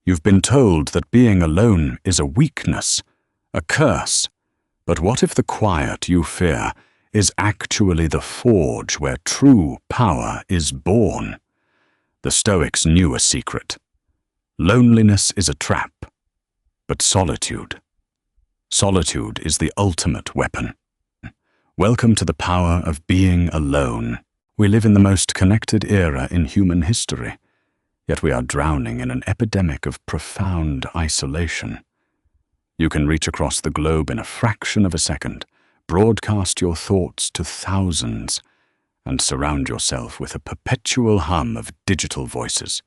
You've been told that being alone is a weakness, a curse. But what if the quiet you fear is actually the forge where true power is born? The Stoics knew a secret. Loneliness is a trap, but solitude is the ultimate weapon. Welcome to the power of being alone. We live in the most connected era in human history, yet we are drowning in an epidemic of profound isolation. You can reach across the globe in a fraction of a second, broadcast your thoughts to thousands, and surround yourself with a perpetual hum of digital voices.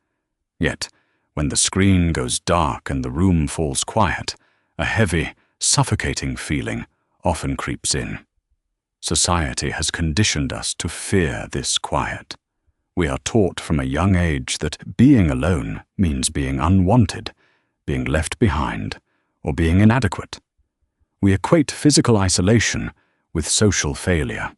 Yet, when the screen goes dark and the room falls quiet, a heavy, suffocating feeling often creeps in. Society has conditioned us to fear this quiet. We are taught from a young age that being alone means being unwanted, being left behind, or being inadequate. We equate physical isolation with social failure.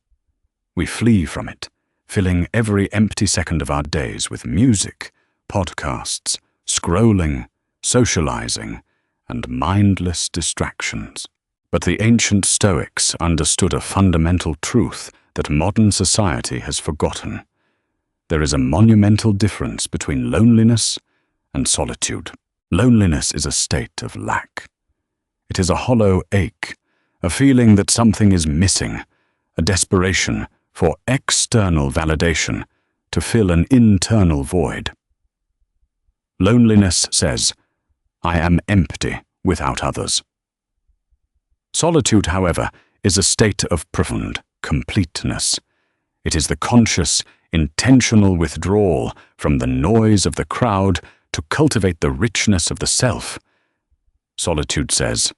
We flee from it, filling every empty second of our days with music, podcasts, scrolling, socializing, and mindless distractions. But the ancient Stoics understood a fundamental truth that modern society has forgotten. There is a monumental difference between loneliness and solitude. Loneliness is a state of lack. It is a hollow ache, a feeling that something is missing, a desperation for external validation to fill an internal void. Loneliness says, "I am empty without others." Solitude, however, is a state of profound completeness. It is the conscious, intentional withdrawal from the noise of the crowd to cultivate the richness of the self. Solitude says,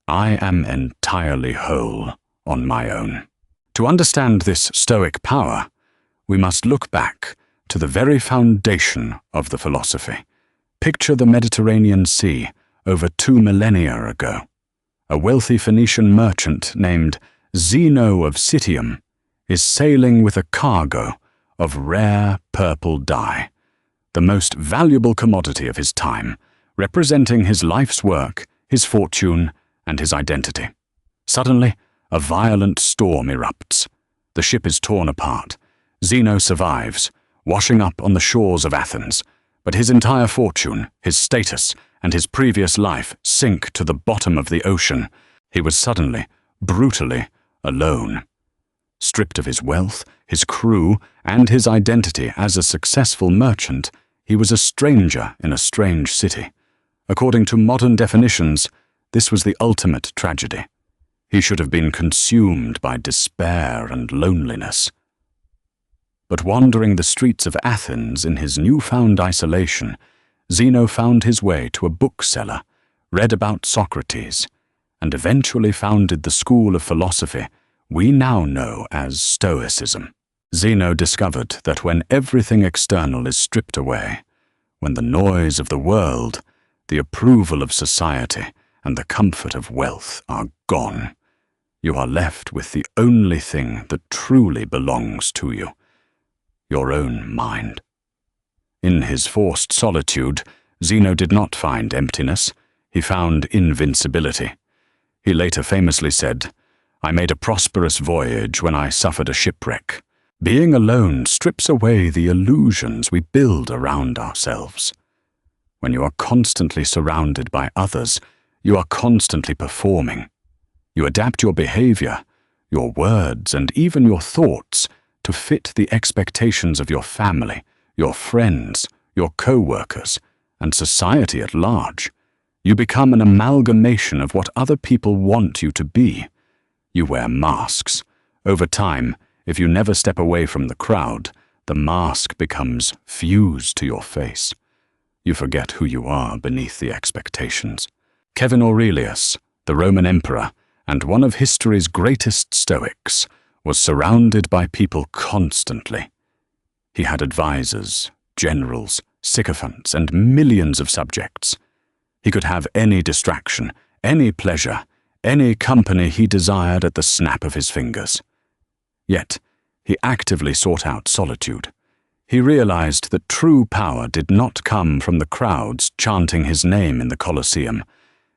"I am entirely whole on my own." To understand this Stoic power, we must look back to the very foundation of the philosophy. Picture the Mediterranean Sea over 2 millennia ago. A wealthy Phoenician merchant named Zeno of Citium is sailing with a cargo of rare purple dye, the most valuable commodity of his time, representing his life's work, his fortune, and his identity. Suddenly, a violent storm erupts. The ship is torn apart. Zeno survives, washing up on the shores of Athens, but his entire fortune, his status, and his previous life sink to the bottom of the ocean. He was suddenly, brutally, alone. Stripped of his wealth, his crew, and his identity as a successful merchant, he was a stranger in a strange city. According to modern definitions, this was the ultimate tragedy. He should have been consumed by despair and loneliness. But wandering the streets of Athens in his newfound isolation, Zeno found his way to a bookseller, read about Socrates, and eventually founded the school of philosophy we now know as Stoicism. Zeno discovered that when everything external is stripped away, when the noise of the world, the approval of society, and the comfort of wealth are gone, you are left with the only thing that truly belongs to you, your own mind. In his forced solitude, Zeno did not find emptiness, he found invincibility. He later famously said, "I made a prosperous voyage when I suffered a shipwreck." Being alone strips away the illusions we build around ourselves. When you are constantly surrounded by others, you are constantly performing. You adapt your behavior, your words, and even your thoughts to fit the expectations of your family, your friends, your co-workers, and society at large. You become an amalgamation of what other people want you to be. You wear masks. Over time, if you never step away from the crowd, the mask becomes fused to your face. You forget who you are beneath the expectations. Marcus Aurelius, the Roman emperor, and one of history's greatest Stoics, was surrounded by people constantly. He had advisors, generals, sycophants, and millions of subjects. He could have any distraction, any pleasure, any company he desired at the snap of his fingers. Yet, he actively sought out solitude. He realized that true power did not come from the crowds chanting his name in the Colosseum.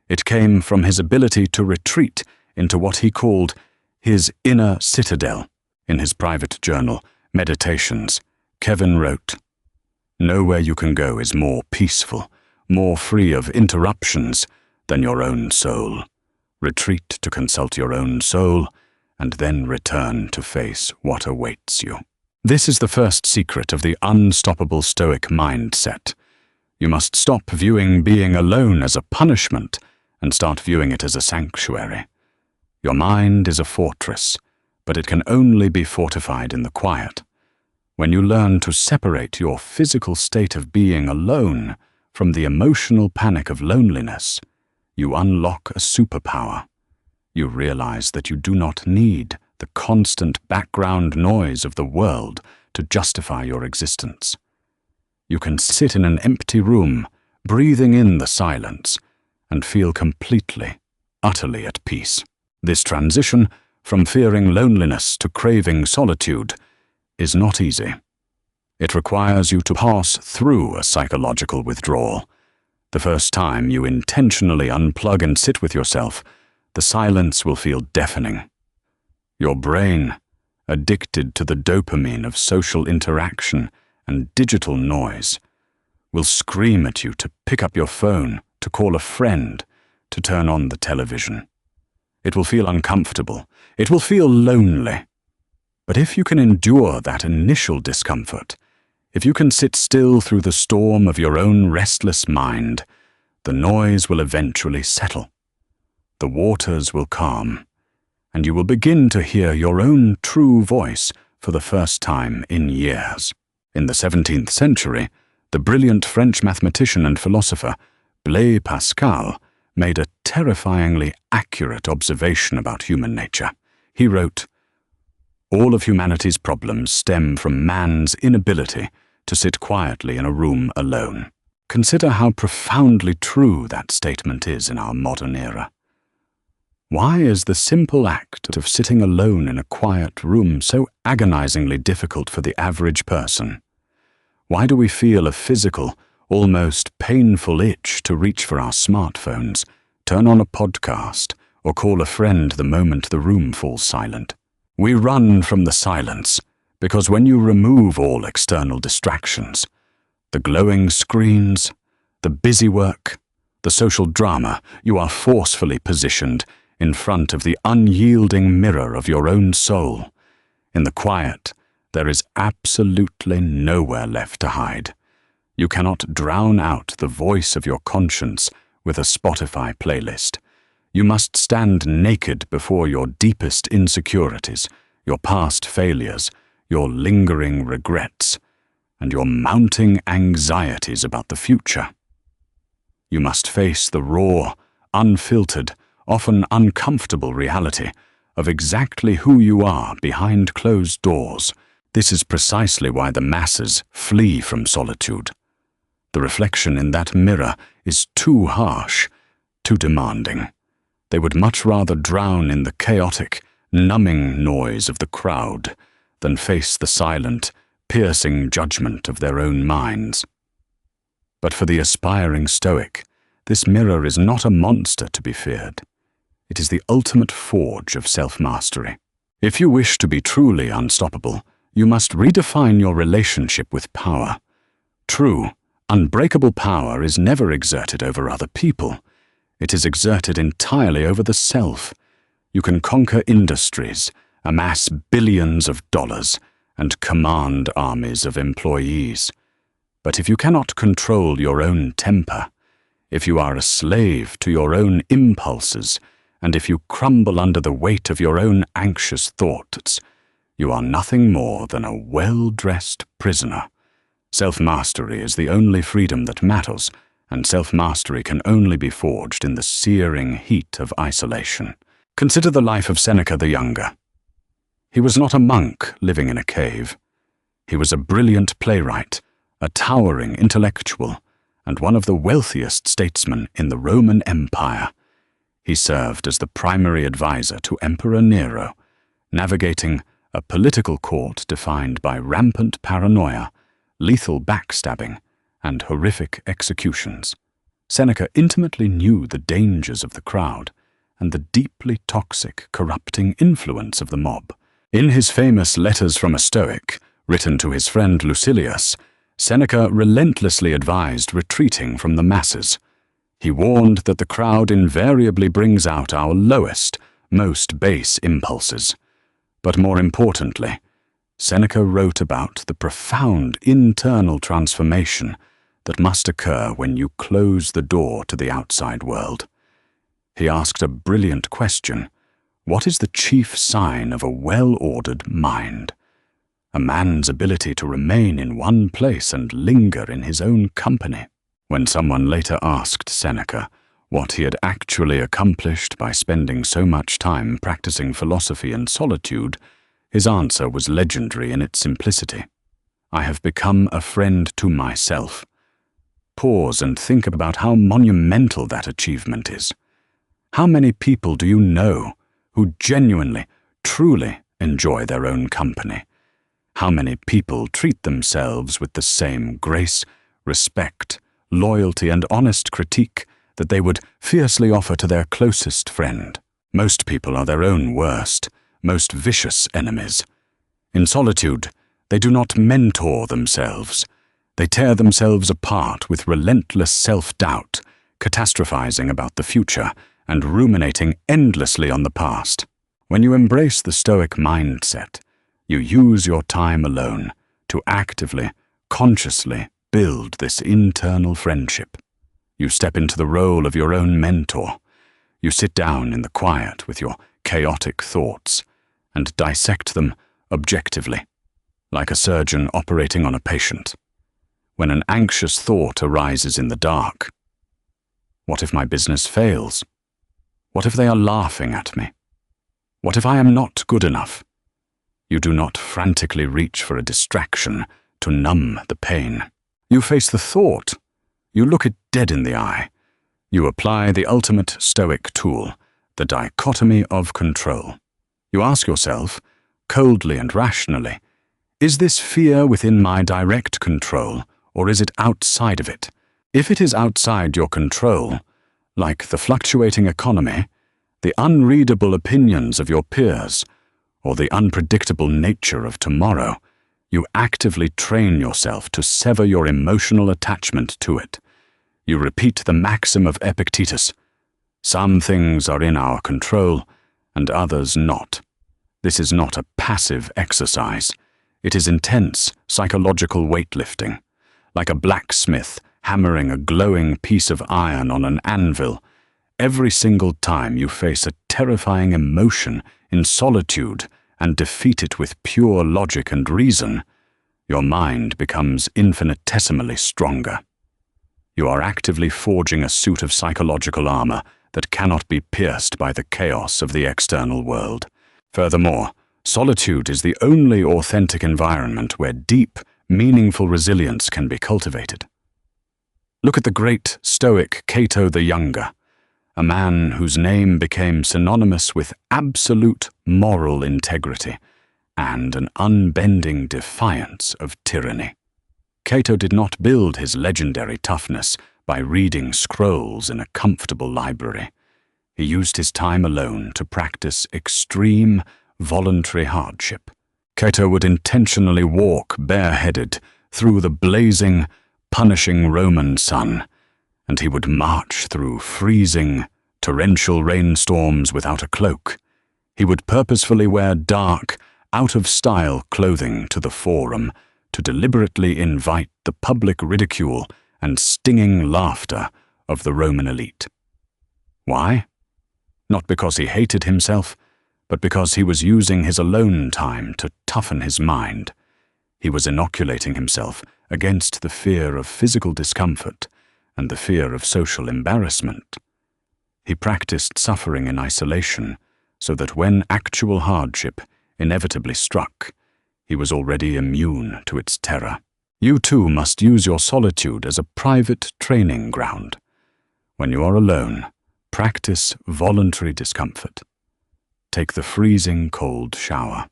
It came from his ability to retreat into what he called his inner citadel. In his private journal, Meditations, Kevin wrote, "Nowhere you can go is more peaceful, more free of interruptions than your own soul. Retreat to consult your own soul, and then return to face what awaits you." This is the first secret of the unstoppable Stoic mindset. You must stop viewing being alone as a punishment and start viewing it as a sanctuary. Your mind is a fortress, but it can only be fortified in the quiet. When you learn to separate your physical state of being alone from the emotional panic of loneliness, you unlock a superpower. You realize that you do not need the constant background noise of the world to justify your existence. You can sit in an empty room, breathing in the silence, and feel completely, utterly at peace. This transition from fearing loneliness to craving solitude is not easy. It requires you to pass through a psychological withdrawal. The first time you intentionally unplug and sit with yourself, the silence will feel deafening. Your brain, addicted to the dopamine of social interaction and digital noise, will scream at you to pick up your phone, to call a friend, to turn on the television. It will feel uncomfortable. It will feel lonely. But if you can endure that initial discomfort, if you can sit still through the storm of your own restless mind, the noise will eventually settle. The waters will calm, and you will begin to hear your own true voice for the first time in years. In the 17th century, the brilliant French mathematician and philosopher Blaise Pascal made a terrifyingly accurate observation about human nature. He wrote, "All of humanity's problems stem from man's inability to sit quietly in a room alone." Consider how profoundly true that statement is in our modern era. Why is the simple act of sitting alone in a quiet room so agonizingly difficult for the average person? Why do we feel a physical, almost painful itch to reach for our smartphones, turn on a podcast, or call a friend the moment the room falls silent? We run from the silence because when you remove all external distractions, the glowing screens, the busy work, the social drama, you are forcefully positioned in front of the unyielding mirror of your own soul. In the quiet, there is absolutely nowhere left to hide. You cannot drown out the voice of your conscience with a Spotify playlist. You must stand naked before your deepest insecurities, your past failures, your lingering regrets, and your mounting anxieties about the future. You must face the raw, unfiltered, often uncomfortable reality of exactly who you are behind closed doors. This is precisely why the masses flee from solitude. The reflection in that mirror is too harsh, too demanding. They would much rather drown in the chaotic, numbing noise of the crowd than face the silent, piercing judgment of their own minds. But for the aspiring Stoic, this mirror is not a monster to be feared. It is the ultimate forge of self-mastery. If you wish to be truly unstoppable, you must redefine your relationship with power. True, unbreakable power is never exerted over other people. It is exerted entirely over the self. You can conquer industries, amass billions of dollars, and command armies of employees. But if you cannot control your own temper, if you are a slave to your own impulses, and if you crumble under the weight of your own anxious thoughts, you are nothing more than a well-dressed prisoner. Self-mastery is the only freedom that matters, and self-mastery can only be forged in the searing heat of isolation. Consider the life of Seneca the Younger. He was not a monk living in a cave. He was a brilliant playwright, a towering intellectual, and one of the wealthiest statesmen in the Roman Empire. He served as the primary advisor to Emperor Nero, navigating a political court defined by rampant paranoia lethal backstabbing, and horrific executions. Seneca intimately knew the dangers of the crowd and the deeply toxic, corrupting influence of the mob. In his famous Letters from a Stoic, written to his friend Lucilius, Seneca relentlessly advised retreating from the masses. He warned that the crowd invariably brings out our lowest, most base impulses. But more importantly, Seneca wrote about the profound internal transformation that must occur when you close the door to the outside world. He asked a brilliant question: what is the chief sign of a well-ordered mind? A man's ability to remain in one place and linger in his own company. When someone later asked Seneca what he had actually accomplished by spending so much time practicing philosophy and solitude, his answer was legendary in its simplicity. I have become a friend to myself. Pause and think about how monumental that achievement is. How many people do you know who genuinely, truly enjoy their own company? How many people treat themselves with the same grace, respect, loyalty, and honest critique that they would fiercely offer to their closest friend? Most people are their own worst, most vicious enemies. In solitude, they do not mentor themselves. They tear themselves apart with relentless self-doubt, catastrophizing about the future and ruminating endlessly on the past. When you embrace the Stoic mindset, you use your time alone to actively, consciously build this internal friendship. You step into the role of your own mentor. You sit down in the quiet with your chaotic thoughts and dissect them objectively, like a surgeon operating on a patient. When an anxious thought arises in the dark, what if my business fails? What if they are laughing at me? What if I am not good enough? You do not frantically reach for a distraction to numb the pain. You face the thought. You look it dead in the eye. You apply the ultimate Stoic tool, the dichotomy of control. You ask yourself, coldly and rationally, is this fear within my direct control, or is it outside of it? If it is outside your control, like the fluctuating economy, the unreadable opinions of your peers, or the unpredictable nature of tomorrow, you actively train yourself to sever your emotional attachment to it. You repeat the maxim of Epictetus: some things are in our control, and others not. This is not a passive exercise. It is intense psychological weightlifting, like a blacksmith hammering a glowing piece of iron on an anvil. Every single time you face a terrifying emotion in solitude and defeat it with pure logic and reason, your mind becomes infinitesimally stronger. You are actively forging a suit of psychological armor that cannot be pierced by the chaos of the external world. Furthermore, solitude is the only authentic environment where deep, meaningful resilience can be cultivated. Look at the great Stoic Cato the Younger, a man whose name became synonymous with absolute moral integrity and an unbending defiance of tyranny. Cato did not build his legendary toughness by reading scrolls in a comfortable library. He used his time alone to practice extreme, voluntary hardship. Cato would intentionally walk bareheaded through the blazing, punishing Roman sun, and he would march through freezing, torrential rainstorms without a cloak. He would purposefully wear dark, out-of-style clothing to the forum to deliberately invite the public ridicule and stinging laughter of the Roman elite. Why? Not because he hated himself, but because he was using his alone time to toughen his mind. He was inoculating himself against the fear of physical discomfort and the fear of social embarrassment. He practiced suffering in isolation so that when actual hardship inevitably struck, he was already immune to its terror. You too must use your solitude as a private training ground. When you are alone, practice voluntary discomfort. Take the freezing cold shower.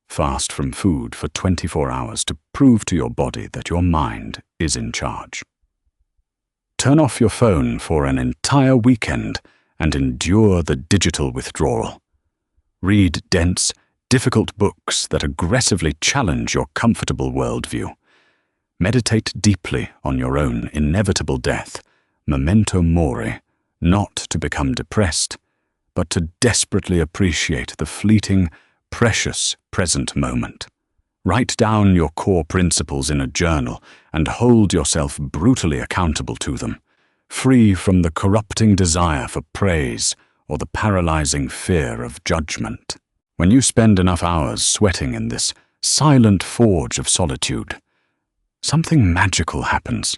Fast from food for 24 hours to prove to your body that your mind is in charge. Turn off your phone for an entire weekend and endure the digital withdrawal. Read dense, difficult books that aggressively challenge your comfortable worldview. Meditate deeply on your own inevitable death, memento mori, not to become depressed, but to desperately appreciate the fleeting, precious present moment. Write down your core principles in a journal and hold yourself brutally accountable to them, free from the corrupting desire for praise or the paralyzing fear of judgment. When you spend enough hours sweating in this silent forge of solitude, something magical happens.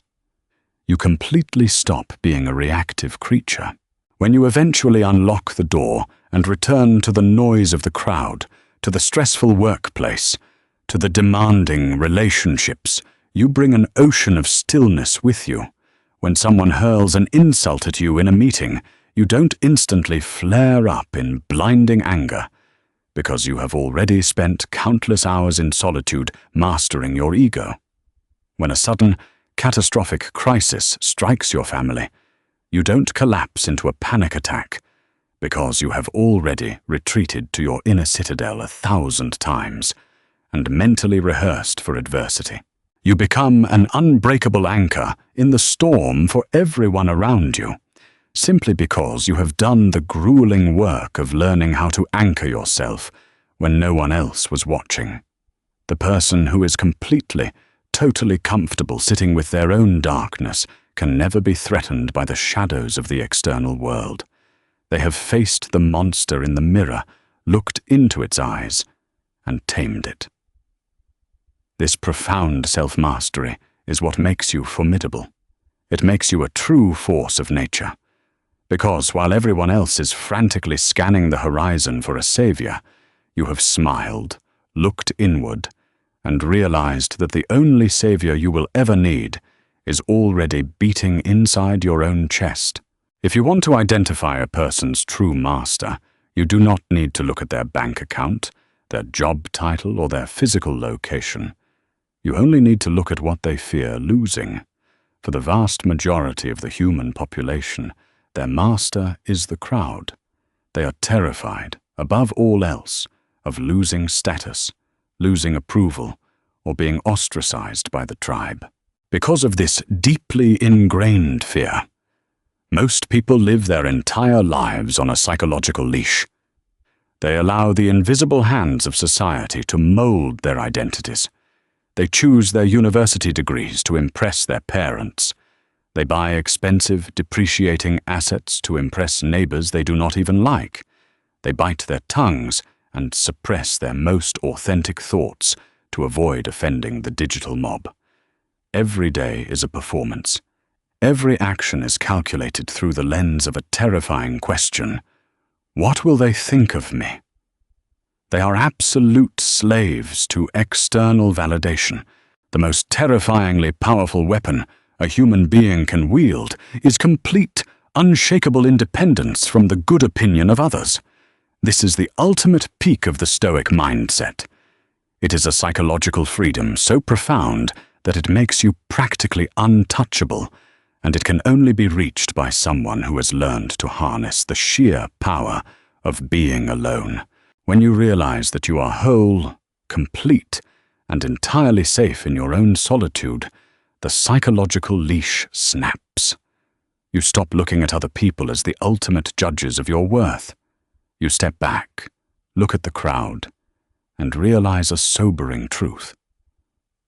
You completely stop being a reactive creature. When you eventually unlock the door and return to the noise of the crowd, to the stressful workplace, to the demanding relationships, you bring an ocean of stillness with you. When someone hurls an insult at you in a meeting, you don't instantly flare up in blinding anger, because you have already spent countless hours in solitude mastering your ego. When a sudden, catastrophic crisis strikes your family, you don't collapse into a panic attack, because you have already retreated to your inner citadel 1,000 times and mentally rehearsed for adversity. You become an unbreakable anchor in the storm for everyone around you, simply because you have done the grueling work of learning how to anchor yourself when no one else was watching. The person who is completely, totally comfortable sitting with their own darkness can never be threatened by the shadows of the external world. They have faced the monster in the mirror, looked into its eyes, and tamed it. This profound self-mastery is what makes you formidable. It makes you a true force of nature. Because while everyone else is frantically scanning the horizon for a savior, you have smiled, looked inward, and realized that the only savior you will ever need is already beating inside your own chest. If you want to identify a person's true master, you do not need to look at their bank account, their job title, or their physical location. You only need to look at what they fear losing. For the vast majority of the human population, their master is the crowd. They are terrified, above all else, of losing status, losing approval, or being ostracized by the tribe. Because of this deeply ingrained fear, most people live their entire lives on a psychological leash. They allow the invisible hands of society to mold their identities. They choose their university degrees to impress their parents. They buy expensive, depreciating assets to impress neighbors they do not even like. They bite their tongues and suppress their most authentic thoughts to avoid offending the digital mob. Every day is a performance. Every action is calculated through the lens of a terrifying question: what will they think of me? They are absolute slaves to external validation. The most terrifyingly powerful weapon a human being can wield is complete, unshakable independence from the good opinion of others. This is the ultimate peak of the Stoic mindset. It is a psychological freedom so profound that it makes you practically untouchable, and it can only be reached by someone who has learned to harness the sheer power of being alone. When you realize that you are whole, complete, and entirely safe in your own solitude, the psychological leash snaps. You stop looking at other people as the ultimate judges of your worth. You step back, look at the crowd, and realize a sobering truth.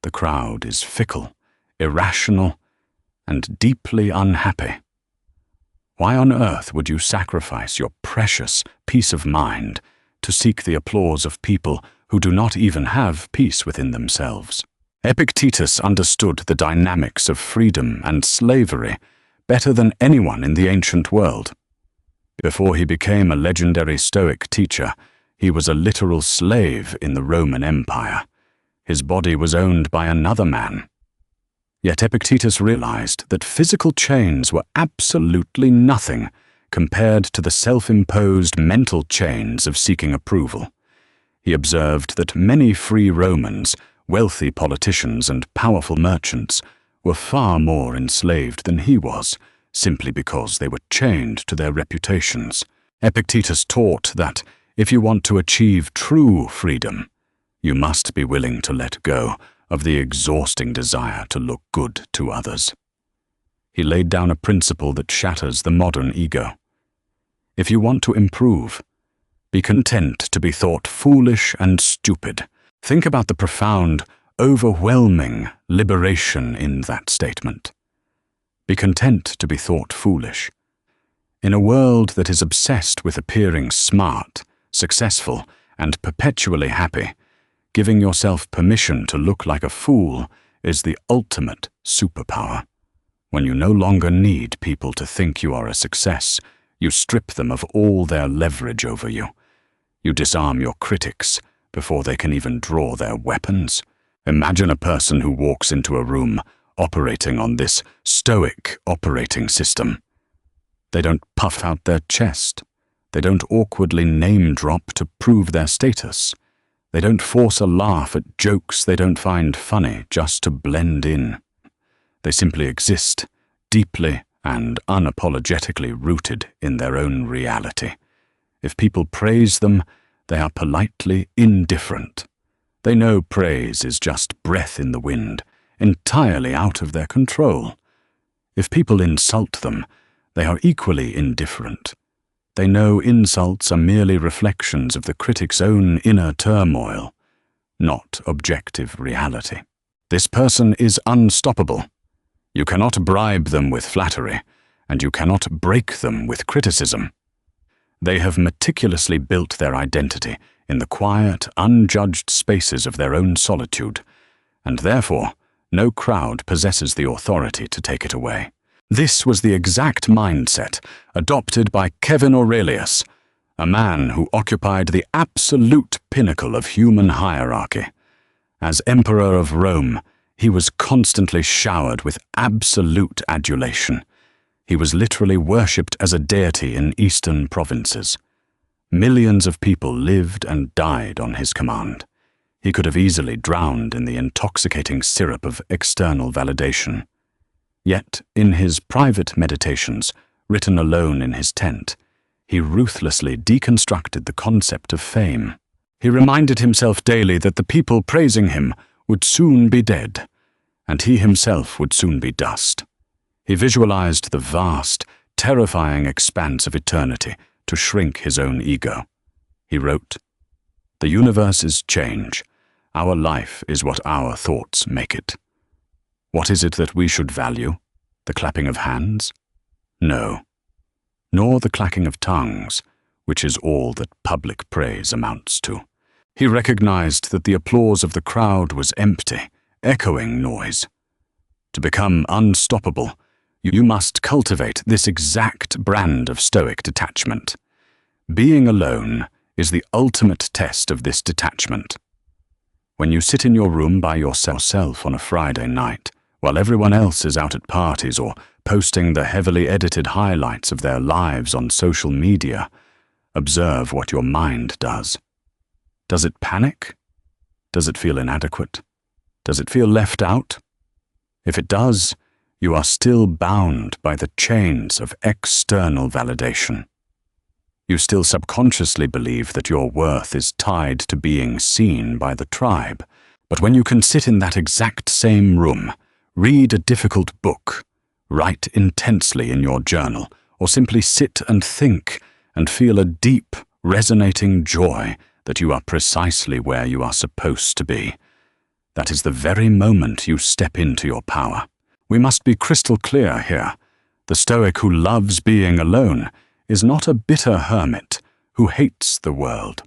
The crowd is fickle, irrational, and deeply unhappy. Why on earth would you sacrifice your precious peace of mind to seek the applause of people who do not even have peace within themselves? Epictetus understood the dynamics of freedom and slavery better than anyone in the ancient world. Before he became a legendary Stoic teacher, he was a literal slave in the Roman Empire. His body was owned by another man. Yet Epictetus realized that physical chains were absolutely nothing compared to the self-imposed mental chains of seeking approval. He observed that many free Romans, wealthy politicians, and powerful merchants were far more enslaved than he was, simply because they were chained to their reputations. Epictetus taught that if you want to achieve true freedom, you must be willing to let go of the exhausting desire to look good to others. He laid down a principle that shatters the modern ego. If you want to improve, be content to be thought foolish and stupid. Think about the profound, overwhelming liberation in that statement. Be content to be thought foolish. In a world that is obsessed with appearing smart, successful, and perpetually happy, giving yourself permission to look like a fool is the ultimate superpower. When you no longer need people to think you are a success, you strip them of all their leverage over you. You disarm your critics before they can even draw their weapons. Imagine a person who walks into a room operating on this Stoic operating system. They don't puff out their chest. They don't awkwardly name-drop to prove their status. They don't force a laugh at jokes they don't find funny just to blend in. They simply exist, deeply and unapologetically rooted in their own reality. If people praise them, they are politely indifferent. They know praise is just breath in the wind, entirely out of their control. If people insult them, they are equally indifferent. They know insults are merely reflections of the critic's own inner turmoil, not objective reality. This person is unstoppable. You cannot bribe them with flattery, and you cannot break them with criticism. They have meticulously built their identity in the quiet, unjudged spaces of their own solitude, and therefore no crowd possesses the authority to take it away. This was the exact mindset adopted by Marcus Aurelius, a man who occupied the absolute pinnacle of human hierarchy. As Emperor of Rome, he was constantly showered with absolute adulation. He was literally worshipped as a deity in eastern provinces. Millions of people lived and died on his command. He could have easily drowned in the intoxicating syrup of external validation. Yet, in his private meditations, written alone in his tent, he ruthlessly deconstructed the concept of fame. He reminded himself daily that the people praising him would soon be dead, and he himself would soon be dust. He visualized the vast, terrifying expanse of eternity to shrink his own ego. He wrote, "The universe is change. Our life is what our thoughts make it. What is it that we should value? The clapping of hands? No. Nor the clacking of tongues, which is all that public praise amounts to." He recognized that the applause of the crowd was empty, echoing noise. To become unstoppable, you must cultivate this exact brand of Stoic detachment. Being alone is the ultimate test of this detachment. When you sit in your room by yourself on a Friday night, while everyone else is out at parties or posting the heavily edited highlights of their lives on social media, observe what your mind does. Does it panic? Does it feel inadequate? Does it feel left out? If it does, you are still bound by the chains of external validation. You still subconsciously believe that your worth is tied to being seen by the tribe. But when you can sit in that exact same room, read a difficult book, write intensely in your journal, or simply sit and think and feel a deep, resonating joy that you are precisely where you are supposed to be, that is the very moment you step into your power. We must be crystal clear here. The Stoic who loves being alone is not a bitter hermit who hates the world.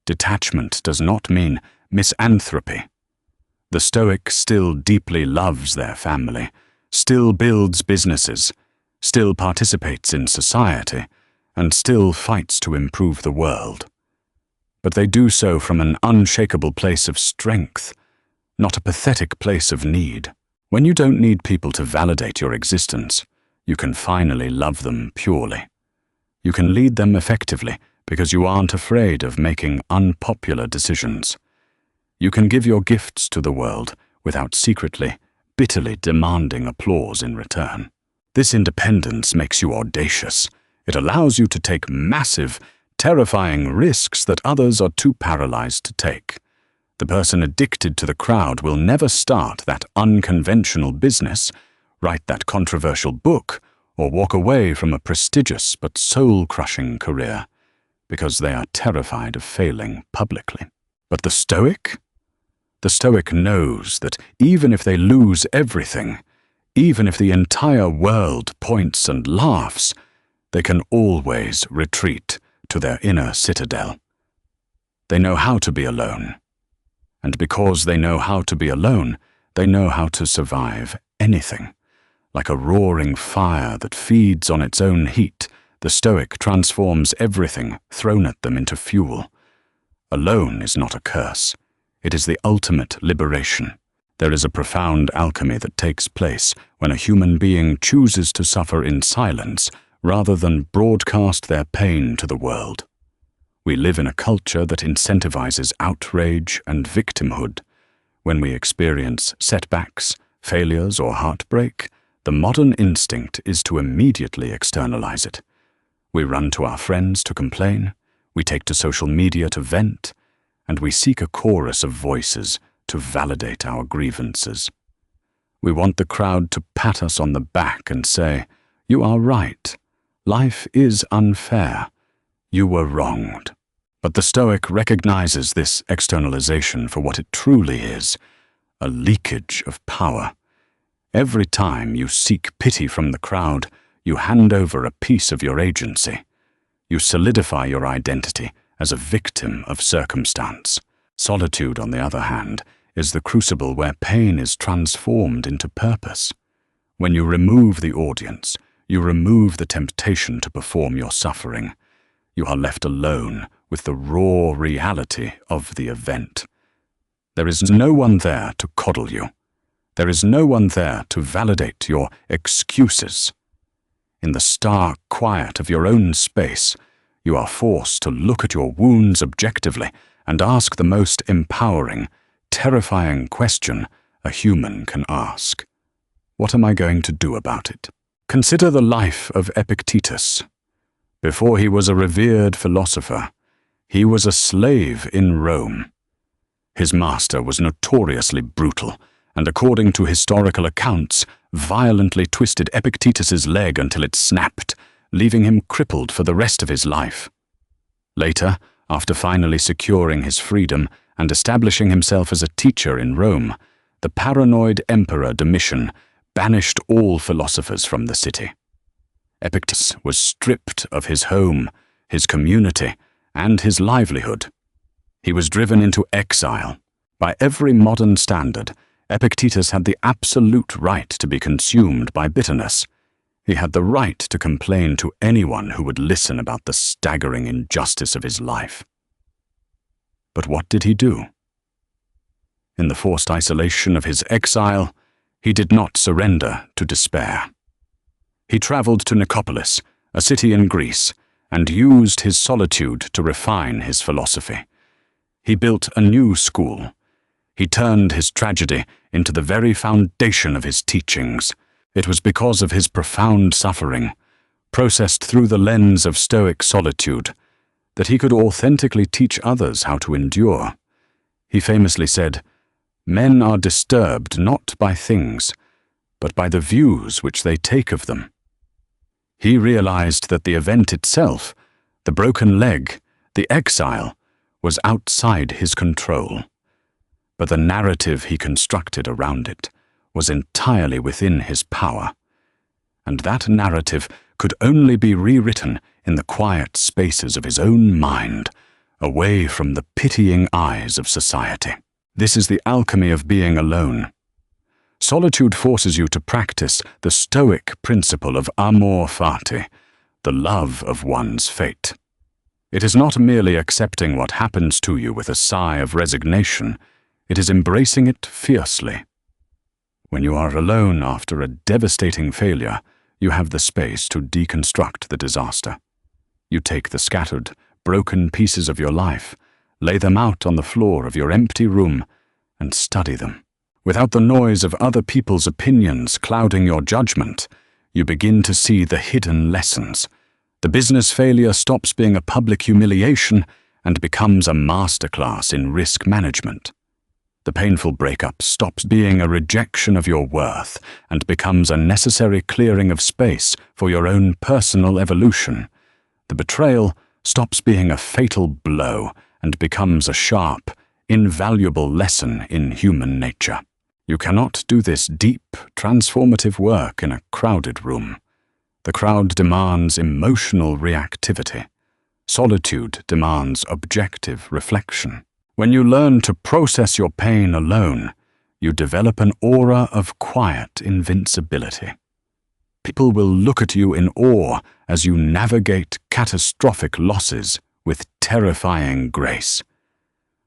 Detachment does not mean misanthropy. The Stoic still deeply loves their family, still builds businesses, still participates in society, and still fights to improve the world. But they do so from an unshakable place of strength, not a pathetic place of need. When you don't need people to validate your existence, you can finally love them purely. You can lead them effectively because you aren't afraid of making unpopular decisions. You can give your gifts to the world without secretly, bitterly demanding applause in return. This independence makes you audacious. It allows you to take massive, terrifying risks that others are too paralyzed to take. The person addicted to the crowd will never start that unconventional business, write that controversial book, or walk away from a prestigious but soul-crushing career, because they are terrified of failing publicly. But the Stoic? The Stoic knows that even if they lose everything, even if the entire world points and laughs, they can always retreat to their inner citadel. They know how to be alone. And because they know how to be alone, they know how to survive anything. Like a roaring fire that feeds on its own heat, the Stoic transforms everything thrown at them into fuel. Alone is not a curse. It is the ultimate liberation. There is a profound alchemy that takes place when a human being chooses to suffer in silence rather than broadcast their pain to the world. We live in a culture that incentivizes outrage and victimhood. When we experience setbacks, failures, or heartbreak, the modern instinct is to immediately externalize it. We run to our friends to complain, we take to social media to vent, and we seek a chorus of voices to validate our grievances. We want the crowd to pat us on the back and say, "You are right. Life is unfair. You were wronged." But the Stoic recognizes this externalization for what it truly is, a leakage of power. Every time you seek pity from the crowd, you hand over a piece of your agency. You solidify your identity as a victim of circumstance. Solitude, on the other hand, is the crucible where pain is transformed into purpose. When you remove the audience, you remove the temptation to perform your suffering. You are left alone with the raw reality of the event. There is no one there to coddle you. There is no one there to validate your excuses. In the stark quiet of your own space, you are forced to look at your wounds objectively and ask the most empowering, terrifying question a human can ask. What am I going to do about it? Consider the life of Epictetus. Before he was a revered philosopher, he was a slave in Rome. His master was notoriously brutal, and according to historical accounts, violently twisted Epictetus's leg until it snapped, leaving him crippled for the rest of his life. Later, after finally securing his freedom and establishing himself as a teacher in Rome, the paranoid emperor Domitian banished all philosophers from the city. Epictetus was stripped of his home, his community, and his livelihood. He was driven into exile. By every modern standard, Epictetus had the absolute right to be consumed by bitterness. He had the right to complain to anyone who would listen about the staggering injustice of his life. But what did he do? In the forced isolation of his exile, he did not surrender to despair. He traveled to Nicopolis, a city in Greece, and used his solitude to refine his philosophy. He built a new school. He turned his tragedy into the very foundation of his teachings. It was because of his profound suffering, processed through the lens of Stoic solitude, that he could authentically teach others how to endure. He famously said, "Men are disturbed not by things, but by the views which they take of them." He realized that the event itself, the broken leg, the exile, was outside his control. But the narrative he constructed around it was entirely within his power. And that narrative could only be rewritten in the quiet spaces of his own mind, away from the pitying eyes of society. This is the alchemy of being alone. Solitude forces you to practice the Stoic principle of amor fati, the love of one's fate. It is not merely accepting what happens to you with a sigh of resignation, it is embracing it fiercely. When you are alone after a devastating failure, you have the space to deconstruct the disaster. You take the scattered, broken pieces of your life, lay them out on the floor of your empty room, and study them. Without the noise of other people's opinions clouding your judgment, you begin to see the hidden lessons. The business failure stops being a public humiliation and becomes a masterclass in risk management. The painful breakup stops being a rejection of your worth and becomes a necessary clearing of space for your own personal evolution. The betrayal stops being a fatal blow and becomes a sharp, invaluable lesson in human nature. You cannot do this deep, transformative work in a crowded room. The crowd demands emotional reactivity. Solitude demands objective reflection. When you learn to process your pain alone, you develop an aura of quiet invincibility. People will look at you in awe as you navigate catastrophic losses with terrifying grace.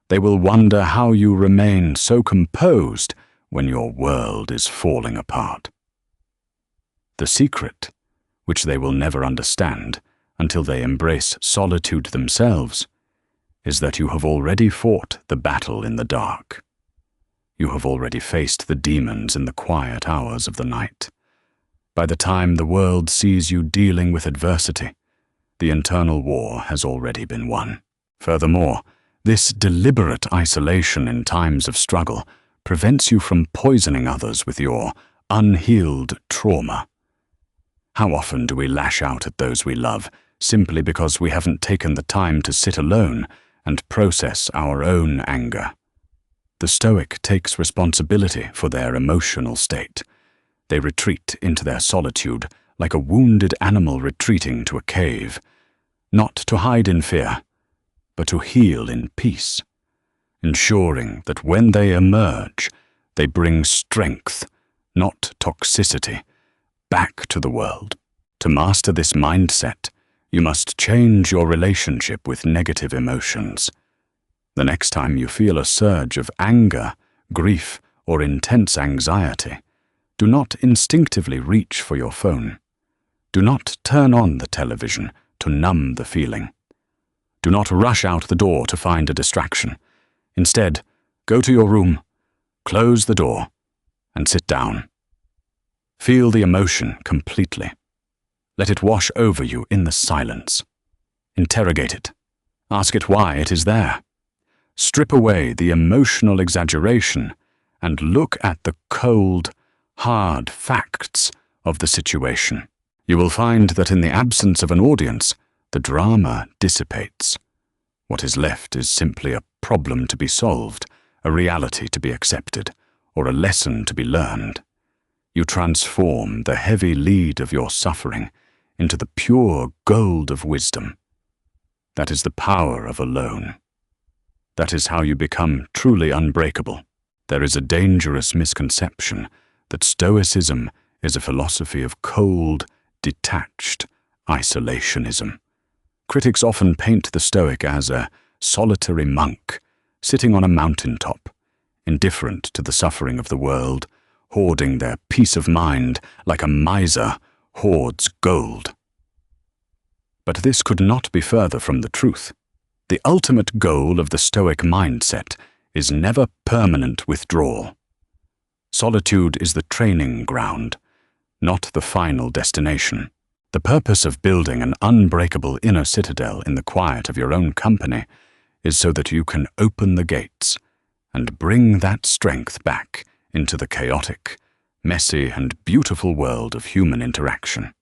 They will wonder how you remain so composed when your world is falling apart. The secret, which they will never understand until they embrace solitude themselves, is that you have already fought the battle in the dark. You have already faced the demons in the quiet hours of the night. By the time the world sees you dealing with adversity, the internal war has already been won. Furthermore, this deliberate isolation in times of struggle prevents you from poisoning others with your unhealed trauma. How often do we lash out at those we love simply because we haven't taken the time to sit alone and process our own anger? The Stoic takes responsibility for their emotional state. They retreat into their solitude like a wounded animal retreating to a cave, not to hide in fear, but to heal in peace, ensuring that when they emerge, they bring strength, not toxicity, back to the world. To master this mindset, you must change your relationship with negative emotions. The next time you feel a surge of anger, grief, or intense anxiety, do not instinctively reach for your phone. Do not turn on the television to numb the feeling. Do not rush out the door to find a distraction. Instead, go to your room, close the door, and sit down. Feel the emotion completely. Let it wash over you in the silence. Interrogate it. Ask it why it is there. Strip away the emotional exaggeration and look at the cold, hard facts of the situation. You will find that in the absence of an audience, the drama dissipates. What is left is simply a problem to be solved, a reality to be accepted, or a lesson to be learned. You transform the heavy lead of your suffering into the pure gold of wisdom. That is the power of alone. That is how you become truly unbreakable. There is a dangerous misconception that Stoicism is a philosophy of cold, detached isolationism. Critics often paint the Stoic as a solitary monk sitting on a mountaintop, indifferent to the suffering of the world, hoarding their peace of mind like a miser hoards gold. But this could not be further from the truth. The ultimate goal of the Stoic mindset is never permanent withdrawal. Solitude is the training ground, not the final destination. The purpose of building an unbreakable inner citadel in the quiet of your own company is so that you can open the gates and bring that strength back into the chaotic, messy, and beautiful world of human interaction.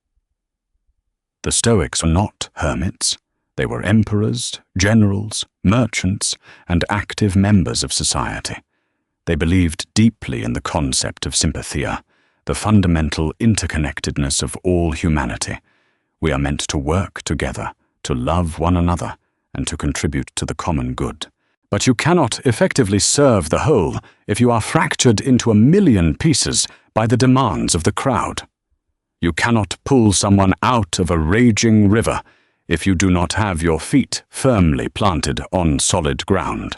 The Stoics were not hermits. They were emperors, generals, merchants, and active members of society. They believed deeply in the concept of sympathia, the fundamental interconnectedness of all humanity. We are meant to work together, to love one another, and to contribute to the common good. But you cannot effectively serve the whole if you are fractured into a million pieces by the demands of the crowd. You cannot pull someone out of a raging river if you do not have your feet firmly planted on solid ground.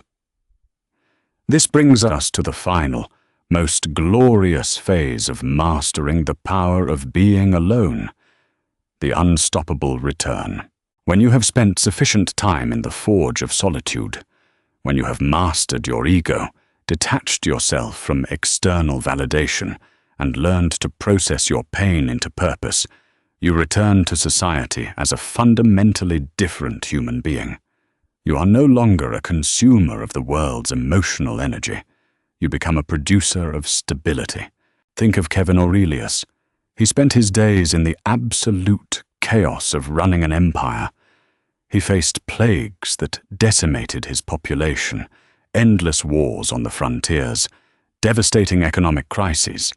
This brings us to the final, most glorious phase of mastering the power of being alone, the unstoppable return. When you have spent sufficient time in the forge of solitude, when you have mastered your ego, detached yourself from external validation, and learned to process your pain into purpose, you return to society as a fundamentally different human being. You are no longer a consumer of the world's emotional energy. You become a producer of stability. Think of Kevin Aurelius. He spent his days in the absolute chaos of running an empire. He faced plagues that decimated his population, endless wars on the frontiers, devastating economic crises,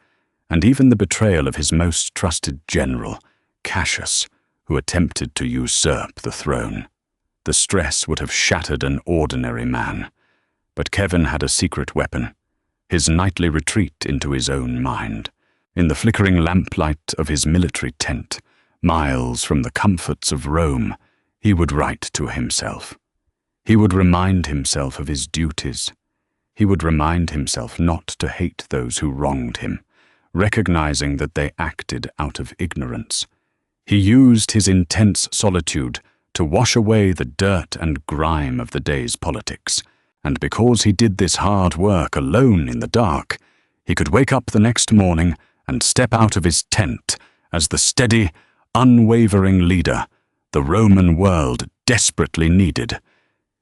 and even the betrayal of his most trusted general, Cassius, who attempted to usurp the throne. The stress would have shattered an ordinary man. But Kevin had a secret weapon, his nightly retreat into his own mind. In the flickering lamplight of his military tent, miles from the comforts of Rome, he would write to himself. He would remind himself of his duties. He would remind himself not to hate those who wronged him, recognizing that they acted out of ignorance. He used his intense solitude to wash away the dirt and grime of the day's politics, and because he did this hard work alone in the dark, he could wake up the next morning and step out of his tent as the steady, unwavering leader the Roman world desperately needed.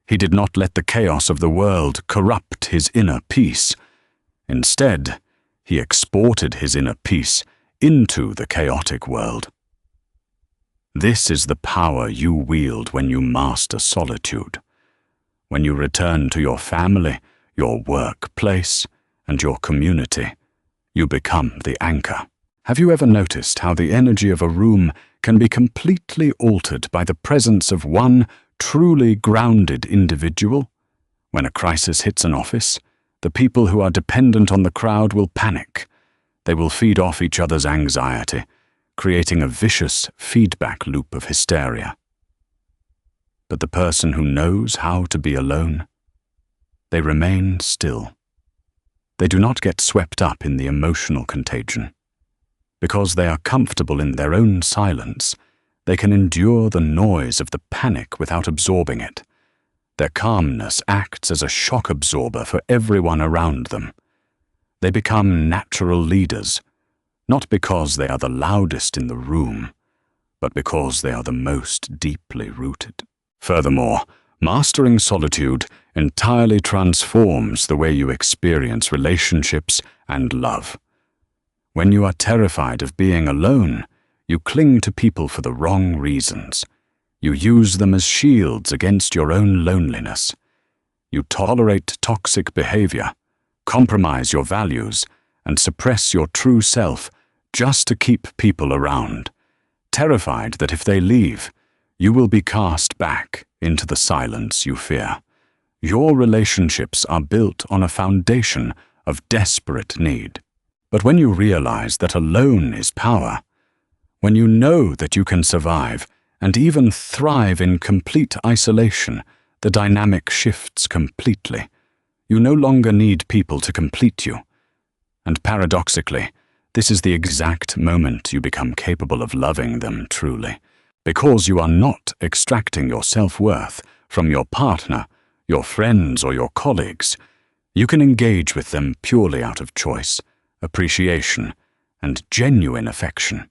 He did not let the chaos of the world corrupt his inner peace. Instead, he exported his inner peace into the chaotic world. This is the power you wield when you master solitude. When you return to your family, your workplace, and your community, you become the anchor. Have you ever noticed how the energy of a room can be completely altered by the presence of one truly grounded individual? When a crisis hits an office, the people who are dependent on the crowd will panic. They will feed off each other's anxiety, creating a vicious feedback loop of hysteria. But the person who knows how to be alone, they remain still. They do not get swept up in the emotional contagion. Because they are comfortable in their own silence, they can endure the noise of the panic without absorbing it. Their calmness acts as a shock absorber for everyone around them. They become natural leaders, not because they are the loudest in the room, but because they are the most deeply rooted. Furthermore, mastering solitude entirely transforms the way you experience relationships and love. When you are terrified of being alone, you cling to people for the wrong reasons. You use them as shields against your own loneliness. You tolerate toxic behavior, compromise your values, and suppress your true self just to keep people around, terrified that if they leave, you will be cast back into the silence you fear. Your relationships are built on a foundation of desperate need. But when you realize that alone is power, when you know that you can survive and even thrive in complete isolation, the dynamic shifts completely. You no longer need people to complete you. And paradoxically, this is the exact moment you become capable of loving them truly. Because you are not extracting your self-worth from your partner, your friends, or your colleagues, you can engage with them purely out of choice, appreciation, and genuine affection.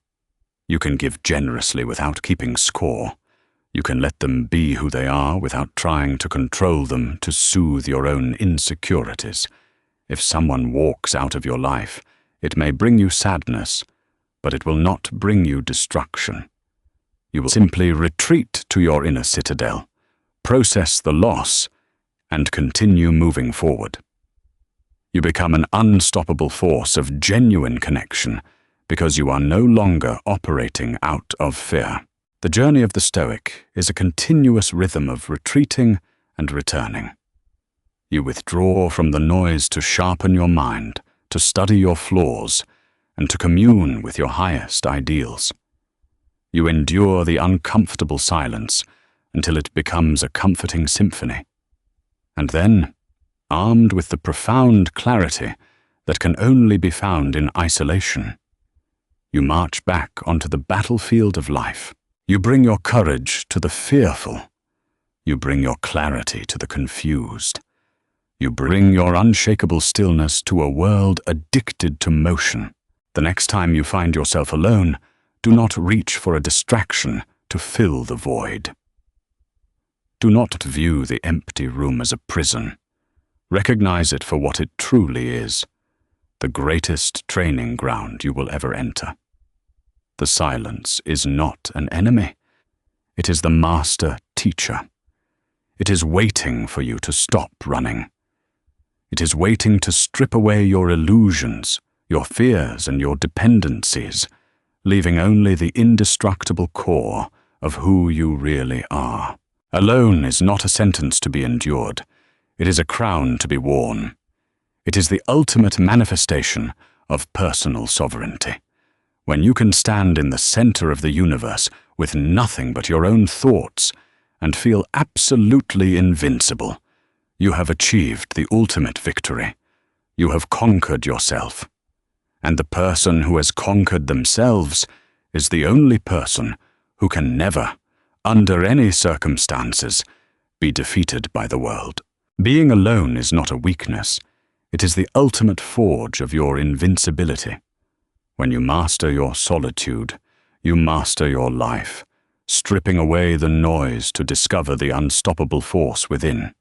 You can give generously without keeping score. You can let them be who they are without trying to control them to soothe your own insecurities. If someone walks out of your life, it may bring you sadness, but it will not bring you destruction. You will simply retreat to your inner citadel, process the loss, and continue moving forward. You become an unstoppable force of genuine connection because you are no longer operating out of fear. The journey of the Stoic is a continuous rhythm of retreating and returning. You withdraw from the noise to sharpen your mind, to study your flaws, and to commune with your highest ideals. You endure the uncomfortable silence until it becomes a comforting symphony. And then, armed with the profound clarity that can only be found in isolation, you march back onto the battlefield of life. You bring your courage to the fearful. You bring your clarity to the confused. You bring your unshakable stillness to a world addicted to motion. The next time you find yourself alone, do not reach for a distraction to fill the void. Do not view the empty room as a prison. Recognize it for what it truly is, the greatest training ground you will ever enter. The silence is not an enemy. It is the master teacher. It is waiting for you to stop running. It is waiting to strip away your illusions, your fears, and your dependencies, leaving only the indestructible core of who you really are. Alone is not a sentence to be endured. It is a crown to be worn. It is the ultimate manifestation of personal sovereignty. When you can stand in the center of the universe with nothing but your own thoughts and feel absolutely invincible, you have achieved the ultimate victory. You have conquered yourself. And the person who has conquered themselves is the only person who can never, under any circumstances, be defeated by the world. Being alone is not a weakness. It is the ultimate forge of your invincibility. When you master your solitude, you master your life, stripping away the noise to discover the unstoppable force within.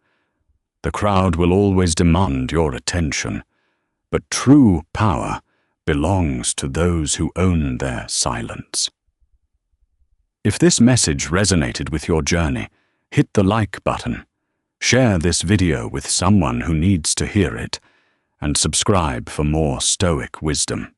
The crowd will always demand your attention, but true power belongs to those who own their silence. If this message resonated with your journey, hit the like button, share this video with someone who needs to hear it, and subscribe for more Stoic wisdom.